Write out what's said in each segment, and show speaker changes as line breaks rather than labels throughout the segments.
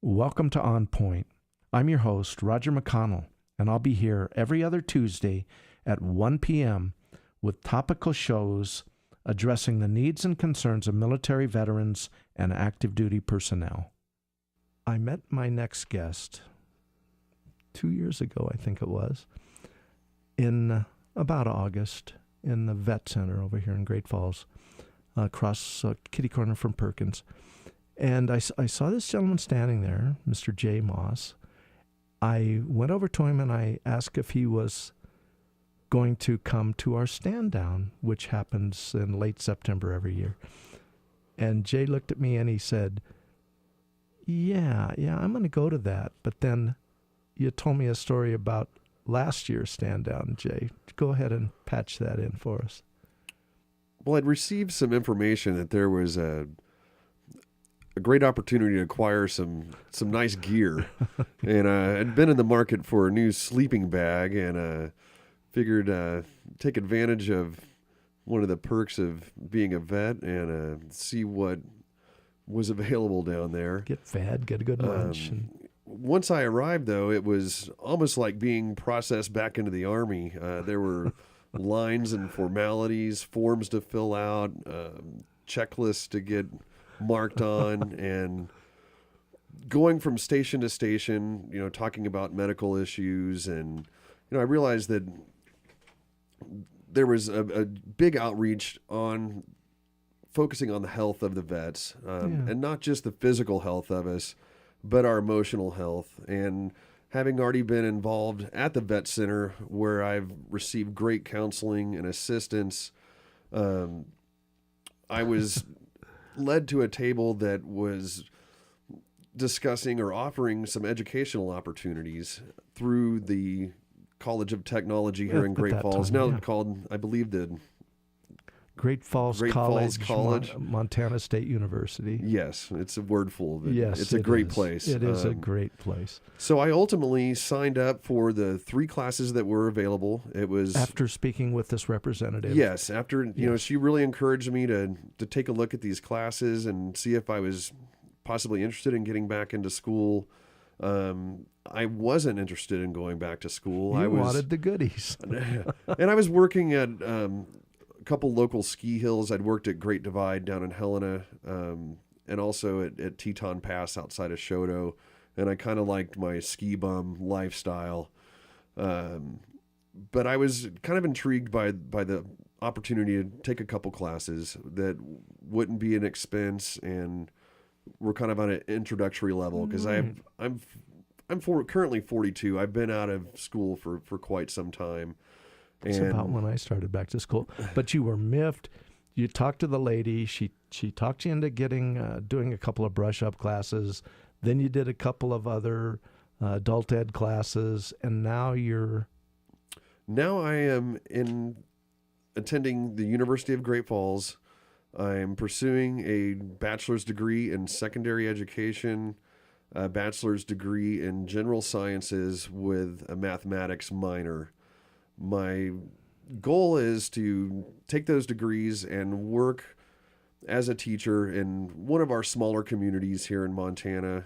Welcome to On Point. I'm your host, Roger McConnell, and I'll be here every other Tuesday at 1 p.m. with topical shows addressing the needs and concerns of military veterans and active duty personnel. I met my next guest 2 years ago, I think it was, in about August in the Vet Center over here in Great Falls, across kitty corner from Perkins. And I saw this gentleman standing there, Mr. Jay Moss. I went over to him and I asked if he was going to come to our stand down, which happens in late September every year. And Jay looked at me and he said, yeah, I'm going to go to that. But then you told me a story about last year's stand down, Jay. Go ahead and patch that in for us.
Well, I'd received some information that there was a great opportunity to acquire some nice gear. And I'd been in the market for a new sleeping bag and figured take advantage of one of the perks of being a vet and see what was available down there.
Get fed, get a good lunch.
Once I arrived, though, it was almost like being processed back into the Army. There were lines and formalities, forms to fill out, checklists to get marked on, and going from station to station, talking about medical issues. And, I realized that there was a big outreach on focusing on the health of the vets, and not just the physical health of us, but our emotional health. And having already been involved at the Vet Center, where I've received great counseling and assistance, I was led to a table that was discussing or offering some educational opportunities through the College of Technology here in Great Falls, called, I believe, the
Great Falls College. Montana State University.
Yes, it's a wordful.
Yes,
it's a great place.
It is a great place.
So I ultimately signed up for the 3 classes that were available. It was
after speaking with this representative.
Yes, after she really encouraged me to take a look at these classes and see if I was possibly interested in getting back into school. I wasn't interested in going back to school.
I wanted the goodies.
And I was working at a couple local ski hills. I'd worked at Great Divide down in Helena, and also at Teton Pass outside of Choteau. And I kind of liked my ski bum lifestyle. But I was kind of intrigued by the opportunity to take a couple classes that wouldn't be an expense and were kind of on an introductory level, because I'm currently 42. I've been out of school for quite some time.
It's about when I started back to school. But you were miffed. You talked to the lady. She talked you into doing a couple of brush-up classes. Then you did a couple of other adult ed classes, and now
I am attending the University of Great Falls. I'm pursuing a bachelor's degree in secondary education, a bachelor's degree in general sciences with a mathematics minor. My goal is to take those degrees and work as a teacher in one of our smaller communities here in Montana,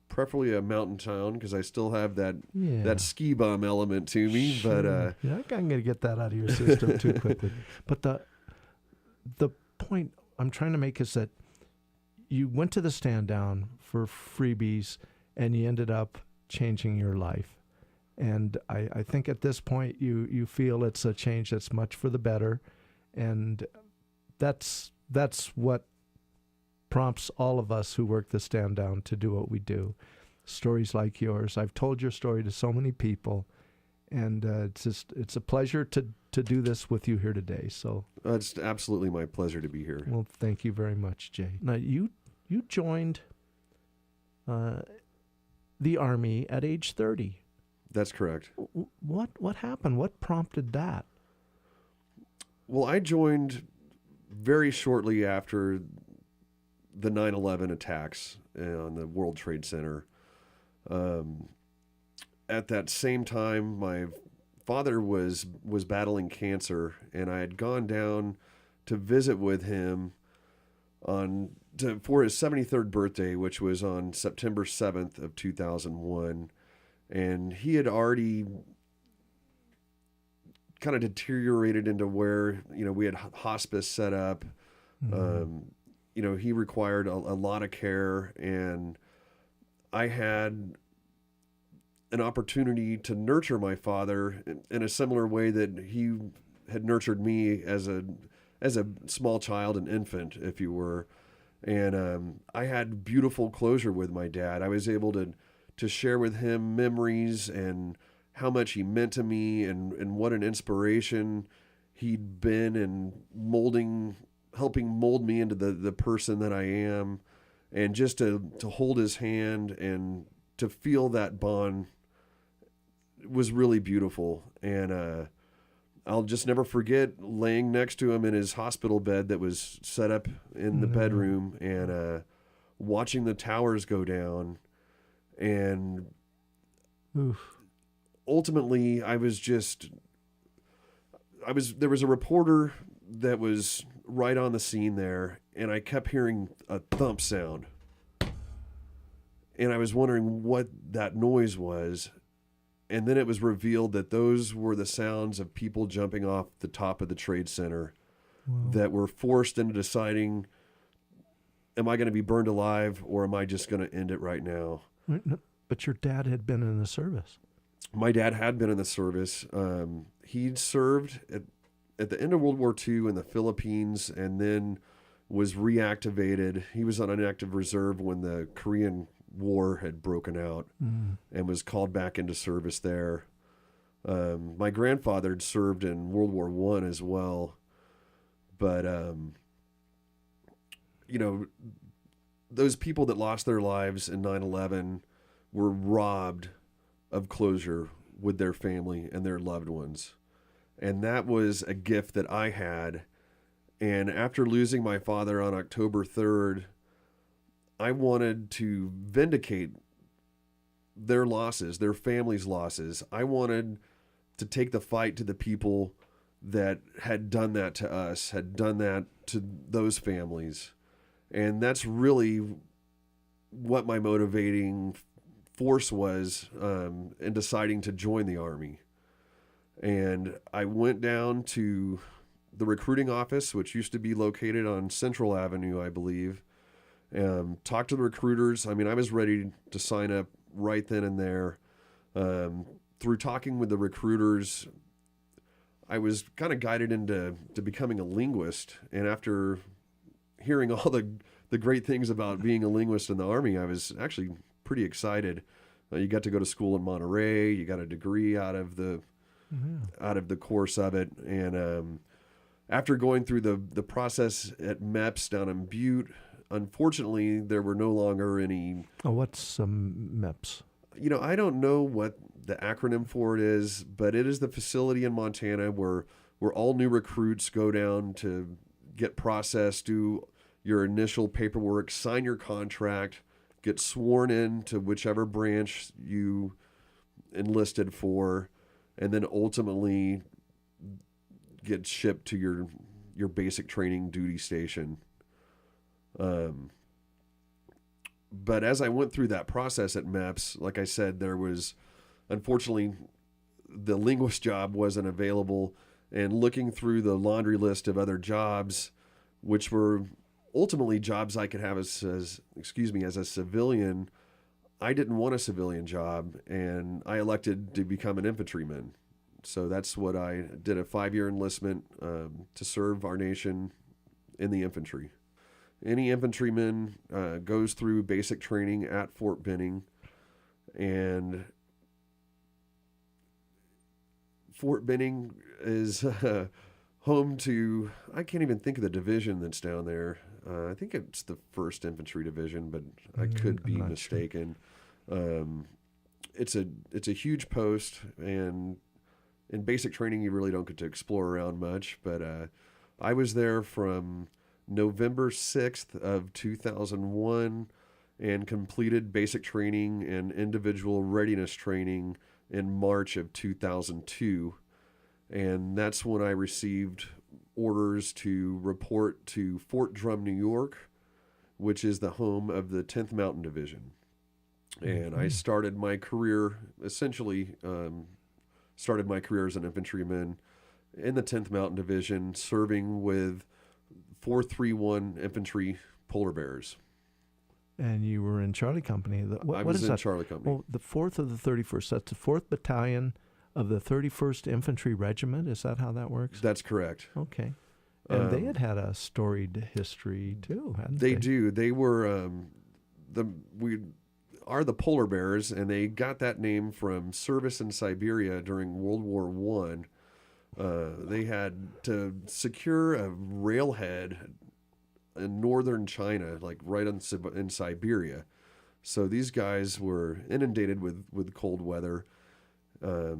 preferably a mountain town, because I still have that ski bum element to me.
Sure. But I'm going to get that out of your system too quickly. But the point I'm trying to make is that you went to the stand down for freebies and you ended up changing your life. And I think at this point you feel it's a change that's much for the better, and that's what prompts all of us who work the stand down to do what we do. Stories like yours. I've told your story to so many people, and it's a pleasure to do this with you here today. So
it's absolutely my pleasure to be here.
Well, thank you very much, Jay. Now you joined the Army at age 30.
That's correct.
What happened? What prompted that?
Well, I joined very shortly after the 9/11 attacks on the World Trade Center. At that same time, my father was battling cancer, and I had gone down to visit with him on for his 73rd birthday, which was on September 7th of 2001. And he had already kind of deteriorated into where, we had hospice set up. He required a lot of care, and I had an opportunity to nurture my father in a similar way that he had nurtured me as a small child, an infant, if you were. And I had beautiful closure with my dad. I was able to share with him memories and how much he meant to me, and what an inspiration he'd been in helping mold me into the person that I am. And just to hold his hand and to feel that bond was really beautiful. And I'll just never forget laying next to him in his hospital bed that was set up in the bedroom, and watching the towers go down. And ultimately, there was a reporter that was right on the scene there, and I kept hearing a thump sound. And I was wondering what that noise was. And then it was revealed that those were the sounds of people jumping off the top of the Trade Center. Wow. That were forced into deciding, am I going to be burned alive, or am I just going to end it right now?
But your dad had been in the service.
My dad had been in the service. He'd served at the end of World War II in the Philippines, and then was reactivated. He was on an active reserve when the Korean War had broken out, and was called back into service there. My grandfather had served in World War I as well. But, those people that lost their lives in 9/11 were robbed of closure with their family and their loved ones. And that was a gift that I had. And after losing my father on October 3rd, I wanted to vindicate their losses, their families' losses. I wanted to take the fight to the people that had done that to us, had done that to those families. And that's really what my motivating force was in deciding to join the Army. And I went down to the recruiting office, which used to be located on Central Avenue, I believe. Talked to the recruiters. I mean, I was ready to sign up right then and there. Through talking with the recruiters, I was kind of guided into becoming a linguist. And after hearing all the great things about being a linguist in the Army, I was actually pretty excited. You got to go to school in Monterey. You got a degree out of the course of it. And after going through the process at MEPS down in Butte, unfortunately, there were no longer any...
what's MEPS?
I don't know what the acronym for it is, but it is the facility in Montana where all new recruits go down to get processed, do your initial paperwork, sign your contract, get sworn in to whichever branch you enlisted for, and then ultimately get shipped to your basic training duty station. But as I went through that process at MEPS, like I said, there was, unfortunately, the linguist job wasn't available. And looking through the laundry list of other jobs, which were ultimately jobs I could have as a civilian, I didn't want a civilian job, and I elected to become an infantryman. So that's what I did, a 5-year enlistment to serve our nation in the infantry. Any infantryman goes through basic training at Fort Benning, and Fort Benning is home to, I can't even think of the division that's down there. I think it's the 1st Infantry Division, but I could be mistaken. Sure. It's a huge post, and in basic training you really don't get to explore around much, but I was there from November 6th of 2001 and completed basic training and individual readiness training in March of 2002. And that's when I received orders to report to Fort Drum, New York, which is the home of the 10th Mountain Division. And I started my career, essentially, started my career as an infantryman in the 10th Mountain Division, serving with 431 Infantry Polar Bears.
And you were in Charlie Company.
I
What
was
is
in
that?
Charlie Company.
Oh, the 4th of the 31st. That's the 4th Battalion of the 31st Infantry Regiment. Is that how that works?
That's correct.
Okay. And they had a storied history too, hadn't they?
They do. They were we are the Polar Bears, and they got that name from service in Siberia during World War One. They had to secure a railhead in northern China, like right in Siberia. So these guys were inundated with cold weather,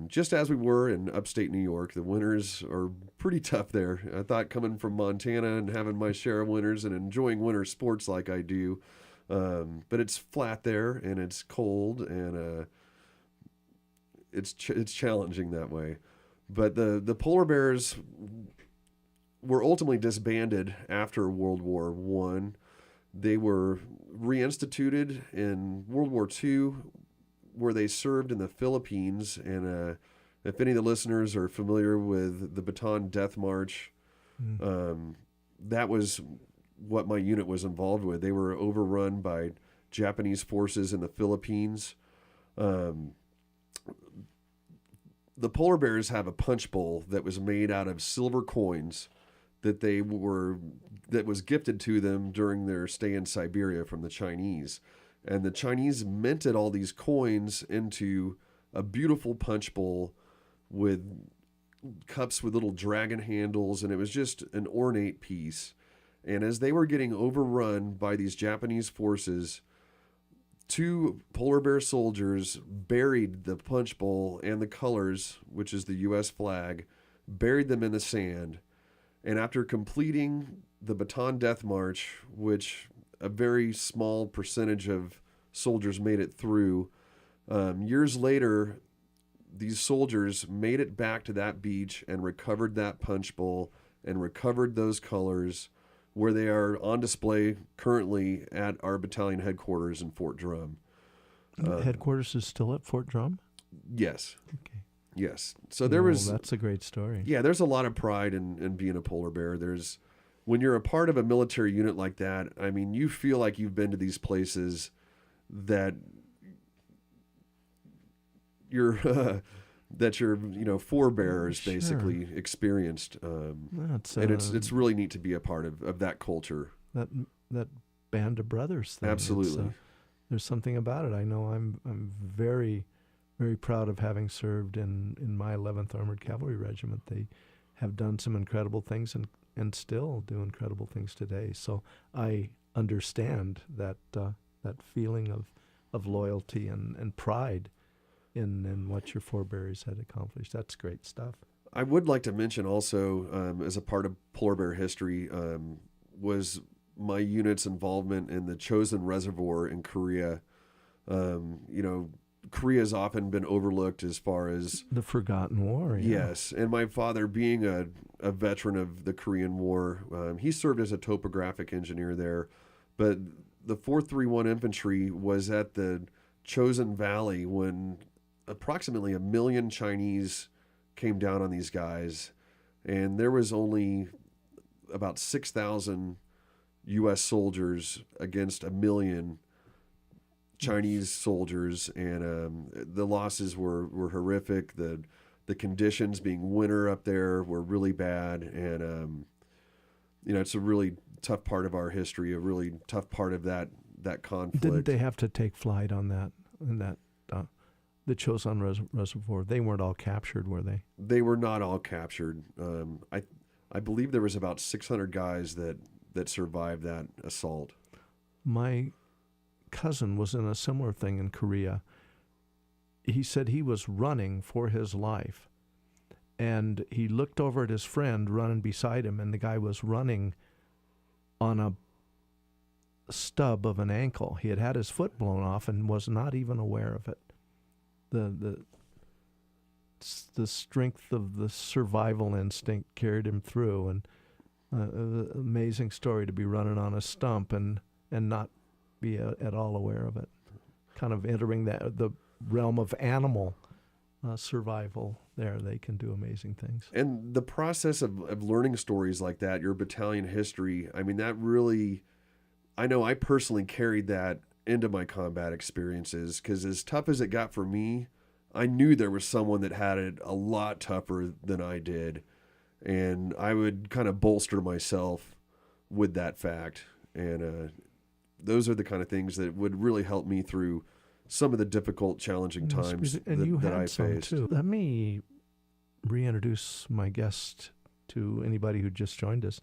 just as we were in upstate New York. The winters are pretty tough there. I thought coming from Montana and having my share of winters and enjoying winter sports like I do, but it's flat there and it's cold and it's challenging that way. But the Polar Bears were ultimately disbanded after World War One. They were reinstituted in World War II, where they served in the Philippines. And if any of the listeners are familiar with the Bataan Death March, that was what my unit was involved with. They were overrun by Japanese forces in the Philippines. The Polar Bears have a punch bowl that was made out of silver coins that was gifted to them during their stay in Siberia from the Chinese. And the Chinese minted all these coins into a beautiful punch bowl with cups with little dragon handles, and it was just an ornate piece. And as they were getting overrun by these Japanese forces, 2 Polar Bear soldiers buried the punch bowl and the colors, which is the U.S. flag, buried them in the sand. And after completing the Bataan Death March, which a very small percentage of soldiers made it through, years later, these soldiers made it back to that beach and recovered that punch bowl and recovered those colors, where they are on display currently at our battalion headquarters in Fort Drum.
Headquarters is still at Fort Drum?
Yes.
Okay.
Yes. So that's
a great story.
Yeah, there's a lot of pride in being a polar bear. When you're a part of a military unit like that, I mean, you feel like you've been to these places that your forebears basically experienced. And it's really neat to be a part of that culture.
That band of brothers thing.
Absolutely.
There's something about it. I know I'm very, very proud of having served in my 11th Armored Cavalry Regiment. They have done some incredible things and still do incredible things today. So I understand that feeling of loyalty and pride in what your forebears had accomplished. That's great stuff.
I would like to mention also, as a part of Polar Bear history, was my unit's involvement in the Chosin Reservoir in Korea. Korea has often been overlooked as far as
the forgotten war. Yeah.
Yes, and my father, being a veteran of the Korean War, he served as a topographic engineer there. But the 431 Infantry was at the Chosin Valley when approximately 1 million Chinese came down on these guys, and there was only about 6,000 U.S. soldiers against 1 million Chinese soldiers, and the losses were horrific. The conditions, being winter up there, were really bad, and it's a really tough part of our history, a really tough part of that conflict.
Didn't they have to take flight on that the Chosin Reservoir? They weren't all captured, were they?
They were not all captured. I believe there was about 600 guys that survived that assault.
My cousin was in a similar thing in Korea. He said he was running for his life, and he looked over at his friend running beside him, and the guy was running on a stub of an ankle. He had had his foot blown off and was not even aware of it. The strength of the survival instinct carried him through, and amazing story to be running on a stump and and not be at all aware of it. Kind of entering the realm of animal survival there, they can do amazing things.
And the process of learning stories like that, your battalion history, I mean, that really, I know I personally carried that into my combat experiences, because as tough as it got for me, I knew there was someone that had it a lot tougher than I did. And I would kind of bolster myself with that fact. And those are the kind of things that would really help me through some of the difficult, challenging times that I faced.
Too. Let me reintroduce my guest to anybody who just joined us.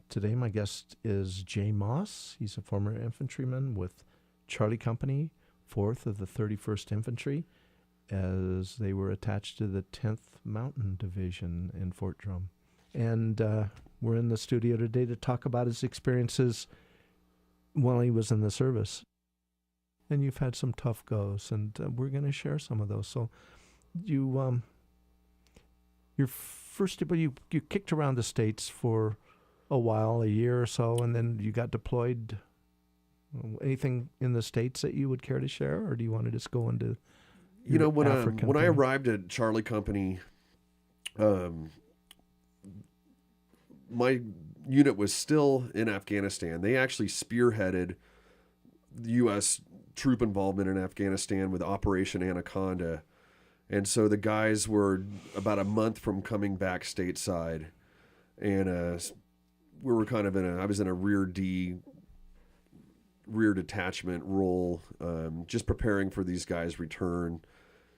Today, my guest is Jay Moss. He's a former infantryman with Charlie Company, 4th of the 31st Infantry, as they were attached to the 10th Mountain Division in Fort Drum. And we're in the studio today to talk about his experiences while he was in the service. And you've had some tough goes, and we're going to share some of those. So you kicked around the States for a while, a year or so, and then you got deployed. Anything in the States that you would care to share, or do you want to just go into
when I arrived at Charlie Company, my unit was still in Afghanistan. They actually spearheaded the U.S. troop involvement in Afghanistan with Operation Anaconda. And so the guys were about a month from coming back stateside. And we were kind of I was in a rear detachment role, just preparing for these guys' return.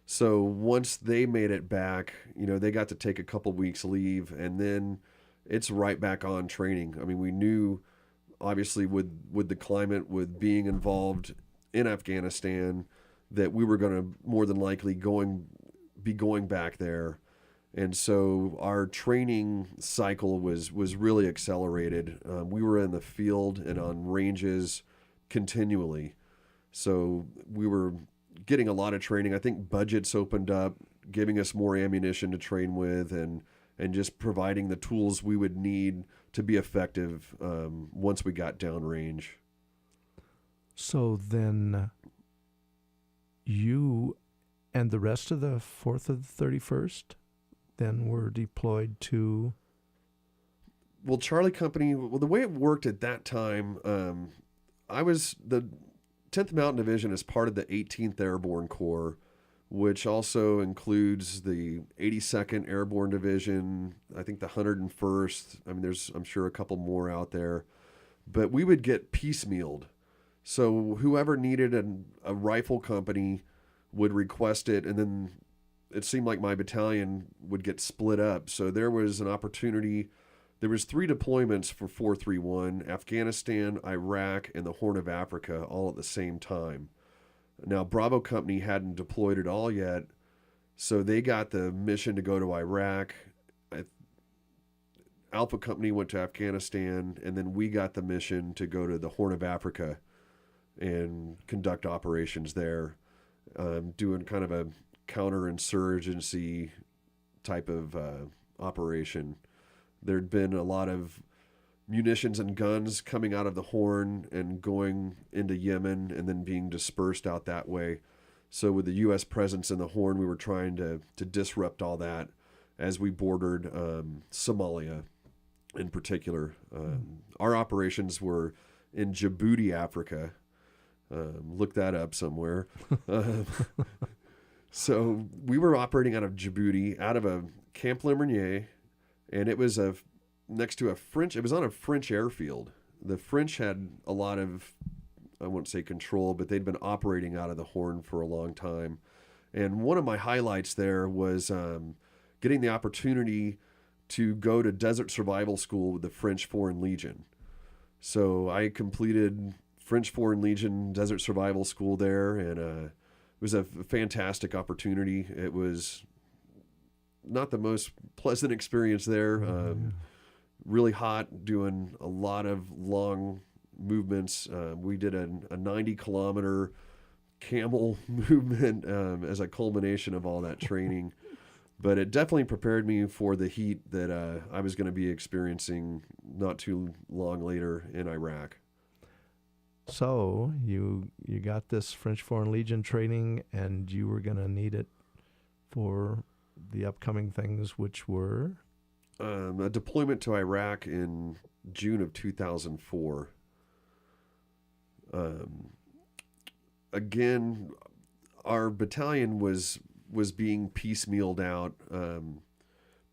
So once they made it back, they got to take a couple weeks leave, and then it's right back on training. I mean, we knew, obviously, with the climate, with being involved in Afghanistan, that we were going to more than likely be going back there. And so our training cycle was really accelerated. We were in the field and on ranges continually. So we were getting a lot of training. I think budgets opened up, giving us more ammunition to train with, and just providing the tools we would need to be effective once we got downrange.
So then you and the rest of the 4th of the 31st then were deployed to...
Well, Charlie Company, the way it worked at that time, I was the 10th Mountain Division is part of the 18th Airborne Corps, which also includes the 82nd Airborne Division, I think the 101st. I mean, there's, I'm sure, a couple more out there. But we would get piecemealed. So whoever needed a rifle company would request it, and then it seemed like my battalion would get split up. So there was an opportunity. There was 3 deployments for 431, Afghanistan, Iraq, and the Horn of Africa, all at the same time. Now, Bravo Company hadn't deployed at all yet, so they got the mission to go to Iraq. Alpha Company went to Afghanistan, and then we got the mission to go to the Horn of Africa and conduct operations there, doing kind of a counterinsurgency type of operation. There'd been a lot of munitions and guns coming out of the Horn and going into Yemen and then being dispersed out that way. So with the U.S. presence in the Horn, we were trying to disrupt all that as we bordered Somalia in particular. Our operations were in Djibouti, Africa. Look that up somewhere. So we were operating out of Djibouti, out of a Camp Lemonnier, and it was next to it was on a French airfield. The French had a lot of, I won't say control, but they'd been operating out of the Horn for a long time. And one of my highlights there was getting the opportunity to go to Desert Survival School with the French Foreign Legion. So I completed French Foreign Legion Desert Survival School there, and it was a fantastic opportunity. It was not the most pleasant experience there. Really hot, doing a lot of long movements. We did a 90-kilometer camel movement as a culmination of all that training. But it definitely prepared me for the heat that I was going to be experiencing not too long later in Iraq.
So you got this French Foreign Legion training, and you were going to need it for the upcoming things, which were
a deployment to Iraq in June of 2004. Again, our battalion was being piecemealed out.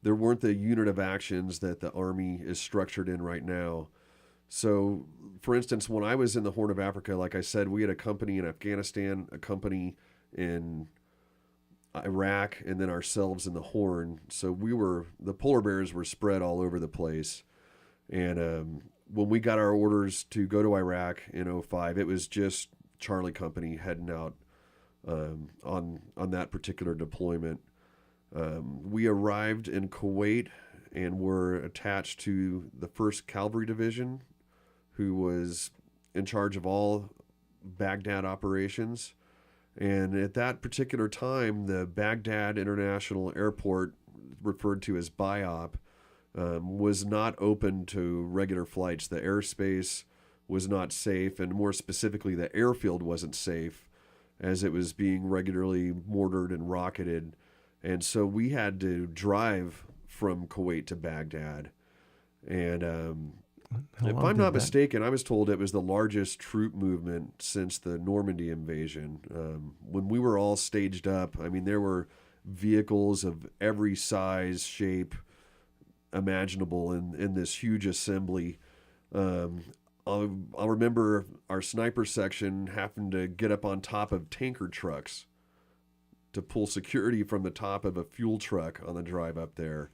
There weren't the unit of actions that the Army is structured in right now. So, for instance, when I was in the Horn of Africa, like I said, we had a company in Afghanistan, a company in Iraq, and then ourselves in the Horn. So the polar bears were spread all over the place. And when we got our orders to go to Iraq in 2005, it was just Charlie Company heading out on that particular deployment. We arrived in Kuwait and were attached to the 1st Cavalry Division, who was in charge of all Baghdad operations. And at that particular time, the Baghdad International Airport, referred to as BIOP, was not open to regular flights. The airspace was not safe, and more specifically, the airfield wasn't safe as it was being regularly mortared and rocketed. And so we had to drive from Kuwait to Baghdad. And if I'm not mistaken, I was told it was the largest troop movement since the Normandy invasion. When we were all staged up, I mean, there were vehicles of every size, shape imaginable in this huge assembly. I'll remember our sniper section having to get up on top of tanker trucks to pull security from the top of a fuel truck on the drive up there.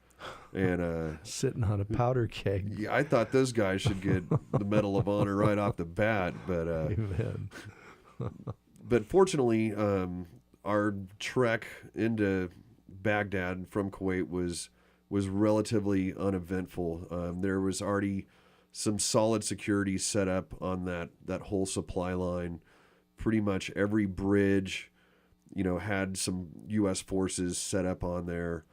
And
sitting on a powder keg.
Yeah, I thought those guys should get the Medal of Honor right off the bat, but but fortunately, our trek into Baghdad from Kuwait was relatively uneventful. There was already some solid security set up on that whole supply line. Pretty much every bridge, had some U.S. forces set up on there,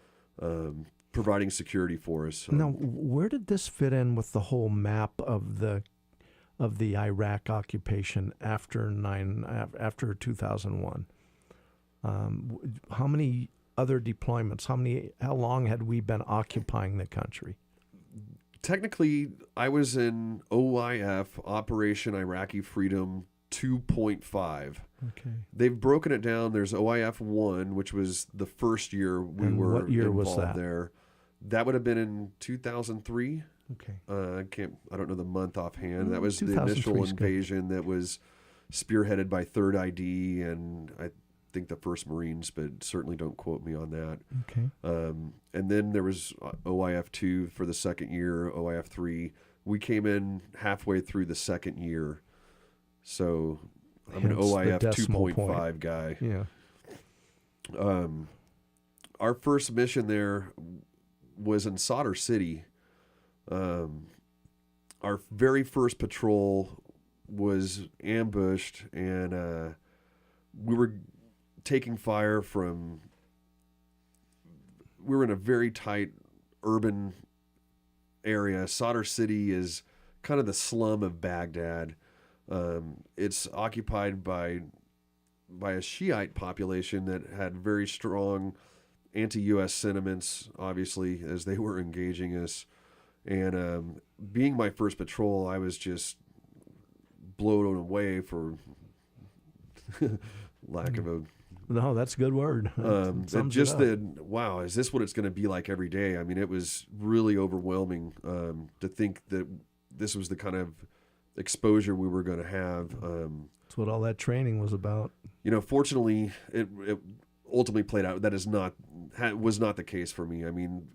providing security for us.
Now, where did this fit in with the whole map of the Iraq occupation after 2001? How many other deployments? How long had we been occupying the country?
Technically, I was in OIF, Operation Iraqi Freedom 2.5.
Okay.
They've broken it down. There's OIF 1, which was the first year we were
what year
involved
was that?
there. That would have been in 2003.
Okay.
I don't know the month offhand. That was the initial invasion that was spearheaded by 3rd ID and I think the 1st Marines, but certainly don't quote me on that.
Okay.
And then there was OIF 2 for the second year, OIF 3. We came in halfway through the second year. So I'm an OIF 2.5 guy.
Yeah.
Our first mission there was in Sadr City. Our very first patrol was ambushed, and we were taking fire from. We were in a very tight urban area. Sadr City is kind of the slum of Baghdad. It's occupied by a Shiite population that had very strong anti-U.S. sentiments, obviously, as they were engaging us. And being my first patrol, I was just blown away, for lack of a...
No, that's a good word.
And just wow, is this what it's going to be like every day? I mean, it was really overwhelming to think that this was the kind of exposure we were going to have.
That's what all that training was about.
Fortunately, it ultimately played out. That was not the case for me. I mean,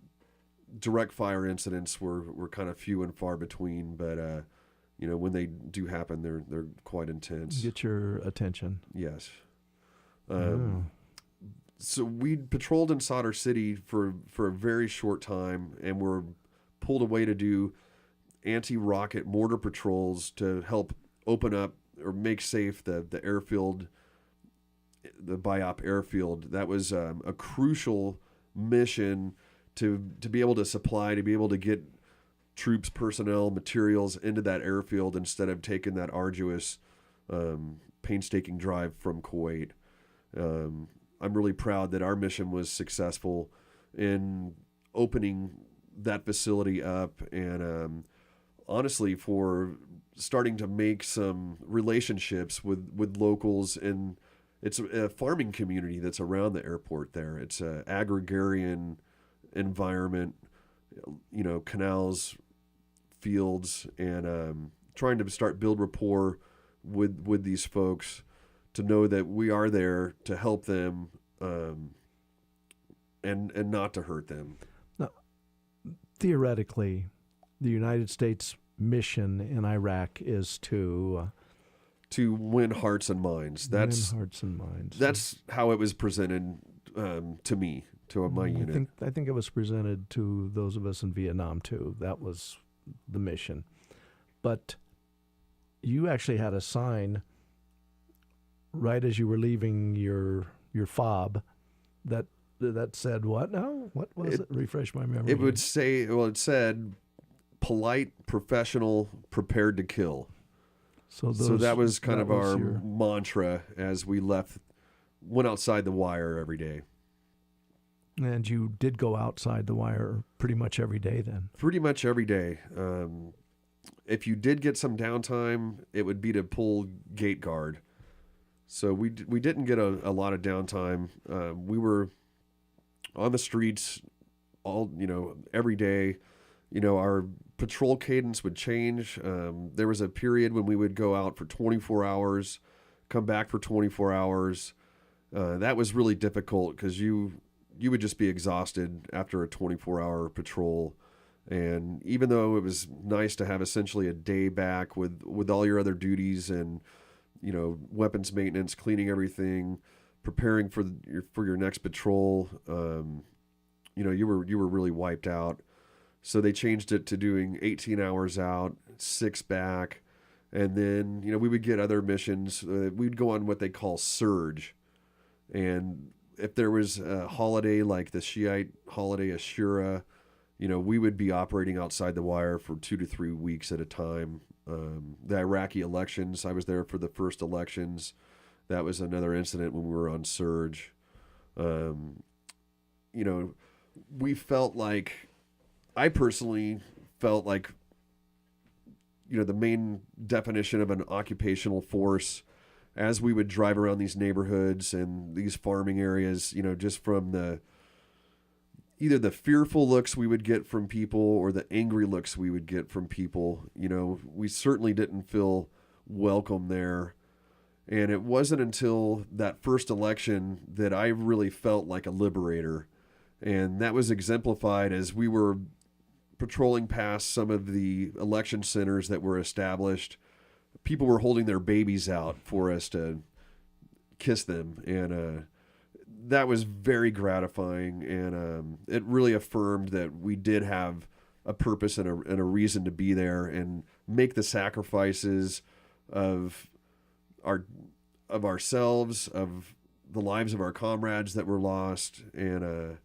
direct fire incidents were kind of few and far between, but when they do happen, they're quite intense.
Get your attention.
Yes. So we patrolled in Sadr City for a very short time, and were pulled away to do anti-rocket mortar patrols to help open up or make safe the airfield, the BIOP airfield. That was a crucial mission to be able to supply, to be able to get troops, personnel, materials into that airfield instead of taking that arduous painstaking drive from Kuwait. I'm really proud that our mission was successful in opening that facility up, and honestly, for starting to make some relationships with locals. And it's a farming community that's around the airport there. It's an agrarian environment, canals, fields, and trying to build rapport with these folks, to know that we are there to help them, and not to hurt them.
Now, theoretically, the United States mission in Iraq is to
win hearts and minds.
win hearts and minds.
That's how it was presented to me, to my unit.
I think it was presented to those of us in Vietnam too. That was the mission. But you actually had a sign right as you were leaving your fob that said what now? What was it? Refresh my memory.
It said polite, professional, prepared to kill. So that was kind of our mantra as we went outside the wire every day.
And you did go outside the wire pretty much every day then?
Pretty much every day. If you did get some downtime, it would be to pull gate guard. So we didn't get a lot of downtime. We were on the streets every day. Our patrol cadence would change. There was a period when we would go out for 24 hours, come back for 24 hours. That was really difficult because you would just be exhausted after a 24-hour patrol. And even though it was nice to have essentially a day back with all your other duties and, weapons maintenance, cleaning everything, preparing for your next patrol, you were really wiped out. So they changed it to doing 18 hours out, 6 back. And then, we would get other missions. We'd go on what they call surge. And if there was a holiday like the Shiite holiday Ashura, we would be operating outside the wire for 2 to 3 weeks at a time. The Iraqi elections, I was there for the first elections. That was another incident when we were on surge. I personally felt like, the main definition of an occupational force as we would drive around these neighborhoods and these farming areas, just from either the fearful looks we would get from people or the angry looks we would get from people. We certainly didn't feel welcome there. And it wasn't until that first election that I really felt like a liberator. And that was exemplified as we were patrolling past some of the election centers that were established. People were holding their babies out for us to kiss them. And that was very gratifying. And it really affirmed that we did have a purpose and a reason to be there and make the sacrifices of ourselves, of the lives of our comrades that were lost. And,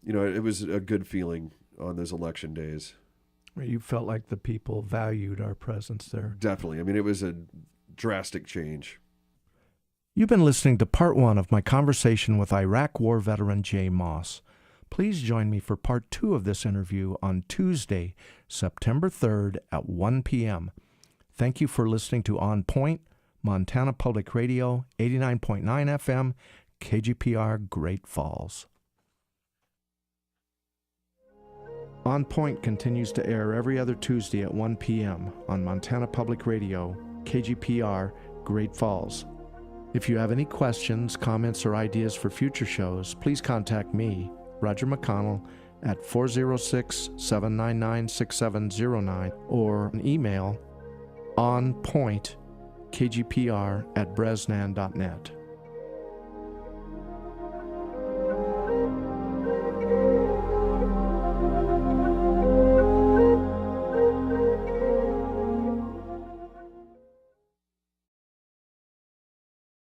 it was a good feeling on those election days.
You felt like the people valued our presence there.
Definitely. I mean, it was a drastic change.
You've been listening to part 1 of my conversation with Iraq War veteran Jay Moss. Please join me for part 2 of this interview on Tuesday, September 3rd at 1 p.m. Thank you for listening to On Point, Montana Public Radio, 89.9 FM, KGPR, Great Falls. On Point continues to air every other Tuesday at 1 p.m. on Montana Public Radio, KGPR, Great Falls. If you have any questions, comments, or ideas for future shows, please contact me, Roger McConnell, at 406-799-6709 or an email onpointkgpr@bresnan.net.